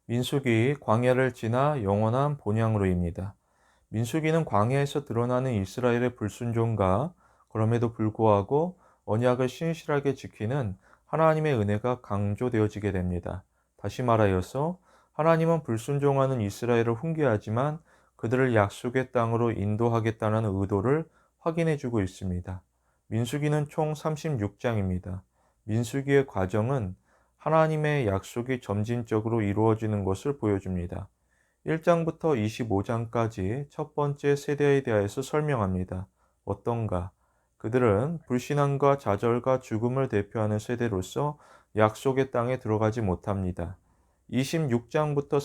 민수기 광야를 지나 영원한 본향으로입니다. 민수기는 광야에서 드러나는 이스라엘의 불순종과 그럼에도 불구하고 언약을 신실하게 지키는 하나님의 은혜가 강조되어지게 됩니다. 다시 말하여서 하나님은 불순종하는 이스라엘을 훈계하지만 그들을 약속의 땅으로 인도하겠다는 의도를 확인해 주고 있습니다. 민수기는 총 36장입니다. 민수기의 과정은 하나님의 약속이 점진적으로 이루어지는 것을 보여줍니다. 1장부터 25장까지 첫 번째 세대에 대하여서 설명합니다. 어떤가? 그들은 불신앙과 좌절과 죽음을 대표하는 세대로서 약속의 땅에 들어가지 못합니다. 26장부터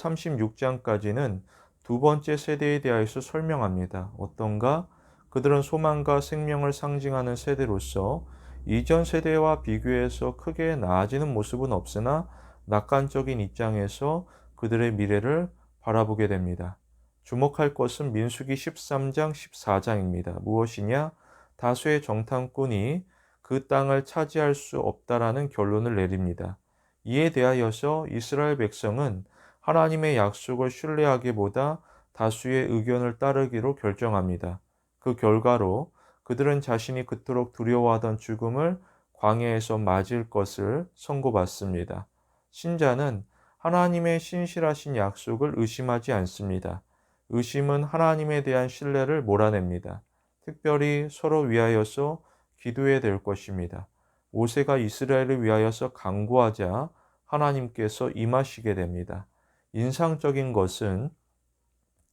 36장까지는 두 번째 세대에 대하여서 설명합니다. 어떤가? 그들은 소망과 생명을 상징하는 세대로서 이전 세대와 비교해서 크게 나아지는 모습은 없으나 낙관적인 입장에서 그들의 미래를 바라보게 됩니다. 주목할 것은 민수기 13장, 14장입니다. 무엇이냐? 다수의 정탐꾼이 그 땅을 차지할 수 없다라는 결론을 내립니다. 이에 대하여서 이스라엘 백성은 하나님의 약속을 신뢰하기보다 다수의 의견을 따르기로 결정합니다. 그 결과로 그들은 자신이 그토록 두려워하던 죽음을 광야에서 맞을 것을 선고받습니다. 신자는 하나님의 신실하신 약속을 의심하지 않습니다. 의심은 하나님에 대한 신뢰를 몰아냅니다. 특별히 서로 위하여서 기도해야 될 것입니다. 모세가 이스라엘을 위하여서 간구하자 하나님께서 임하시게 됩니다. 인상적인 것은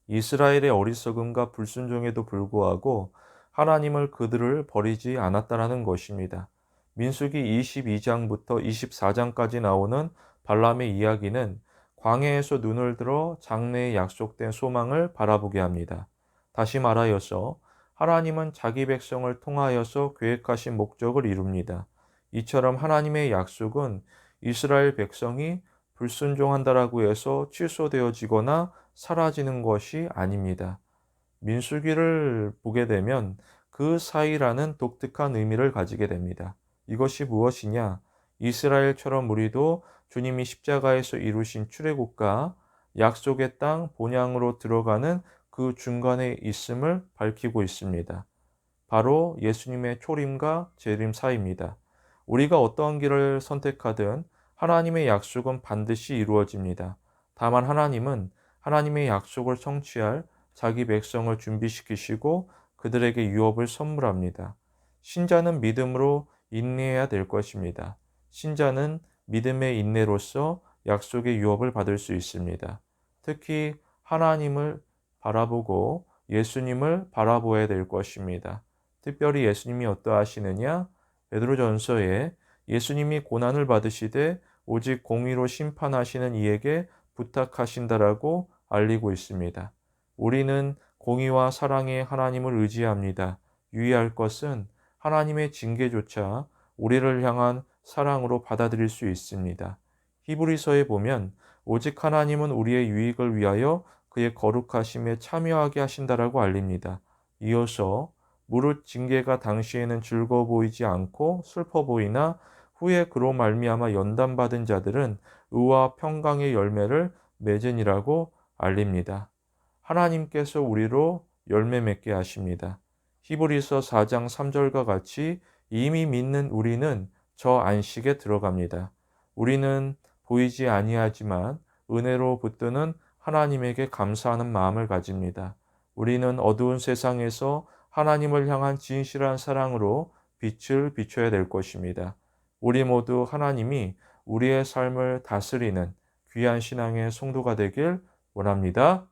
이스라엘의 어리석음과 불순종에도 불구하고 하나님을 그들을 버리지 않았다라는 것입니다. 민수기 22장부터 24장까지 나오는 발람의 이야기는 광야에서 눈을 들어 장래에 약속된 소망을 바라보게 합니다. 다시 말하여서 하나님은 자기 백성을 통하여서 계획하신 목적을 이룹니다. 이처럼 하나님의 약속은 이스라엘 백성이 불순종한다라고 해서 취소되어지거나 사라지는 것이 아닙니다. 민수기를 보게 되면 그 사이라는 독특한 의미를 가지게 됩니다. 이것이 무엇이냐? 이스라엘처럼 우리도 주님이 십자가에서 이루신 출애굽과 약속의 땅 본향으로 들어가는 그 중간에 있음을 밝히고 있습니다. 바로 예수님의 초림과 재림 사이입니다. 우리가 어떠한 길을 선택하든 하나님의 약속은 반드시 이루어집니다. 다만 하나님은 하나님의 약속을 성취할 자기 백성을 준비시키시고 그들에게 유업을 선물합니다. 신자는 믿음으로 인내해야 될 것입니다. 신자는 믿음의 인내로서 약속의 유업을 받을 수 있습니다. 특히 하나님을 바라보고 예수님을 바라보아야 될 것입니다. 특별히 예수님이 어떠하시느냐? 베드로전서에 예수님이 고난을 받으시되 오직 공의로 심판하시는 이에게 부탁하신다라고 알리고 있습니다. 우리는 공의와 사랑의 하나님을 의지합니다. 유의할 것은 하나님의 징계조차 우리를 향한 사랑으로 받아들일 수 있습니다. 히브리서에 보면 오직 하나님은 우리의 유익을 위하여 그의 거룩하심에 참여하게 하신다라고 알립니다. 이어서 무릇 징계가 당시에는 즐거워 보이지 않고 슬퍼 보이나 후에 그로 말미암아 연단받은 자들은 의와 평강의 열매를 맺으니라고 알립니다. 하나님께서 우리로 열매 맺게 하십니다. 히브리서 4장 3절과 같이 이미 믿는 우리는 저 안식에 들어갑니다. 우리는 보이지 아니하지만 은혜로 붙드는 하나님에게 감사하는 마음을 가집니다. 우리는 어두운 세상에서 하나님을 향한 진실한 사랑으로 빛을 비춰야 될 것입니다. 우리 모두 하나님이 우리의 삶을 다스리는 귀한 신앙의 성도가 되길 원합니다.